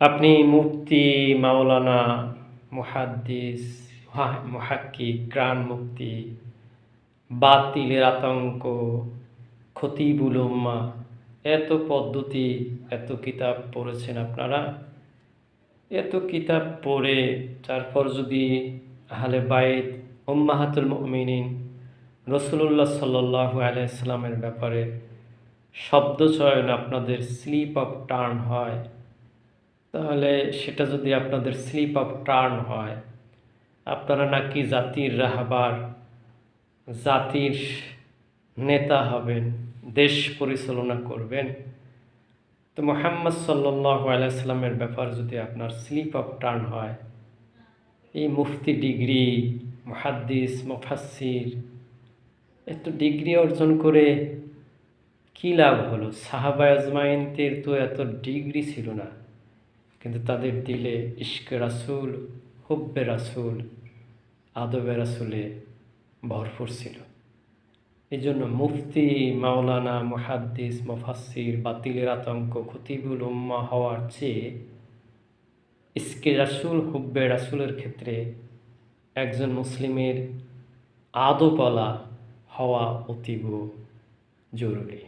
আপনি মুফতি, মাওলানা, মুহাদ্দিস, মুহাক্কিক, প্রাণ মুক্তি, বাতিলের আতঙ্ক, খতিবুল উম্মাহ, এত পদ্ধতি, এত কিতাব পড়েছেন আপনারা। এত কিতাব পড়ে তারপর যদি আহলে বাইত, উম্মাহাতুল মুমিনিন, রাসূলুল্লাহ সাল্লাল্লাহু আলাইহি ওয়াসাল্লামের ব্যাপারে শব্দচয়ন আপনাদের স্লিপ অফ টার্ন হয়, তাহলে সেটা যদি আপনাদের স্লিপ অফ টার্ন হয়, আপনারা নাকি জাতির রাহবার, জাতির নেতা হবেন, দেশ পরিচালনা করবেন, তো মুহাম্মদ সাল্লাল্লাহু আলাইহি সাল্লামের ব্যাপার যদি আপনার স্লিপ অফ টার্ন হয়, এই মুফতি ডিগ্রি, মুহাদ্দিস, মুফাসসির, এত ডিগ্রি অর্জন করে কী লাভ হলো? সাহাবায়ে আজমাইনদের তো এত ডিগ্রি ছিল না, কিন্তু তাদের দিলে ইশকে রাসূল, হুব্বে রাসূল, আদবে রাসূলে ভরপুর ছিল। এই জন্য মুফতি, মাওলানা, মুহাদ্দিস, মুফাসসির, বাতিলের আতঙ্ক, খতিবুল উম্মাহ হওয়ার চেয়ে ইশকে রাসূল, হুব্বে রাসূলের ক্ষেত্রে একজন মুসলিমের আদবওয়ালা হওয়া অতীব জরুরি।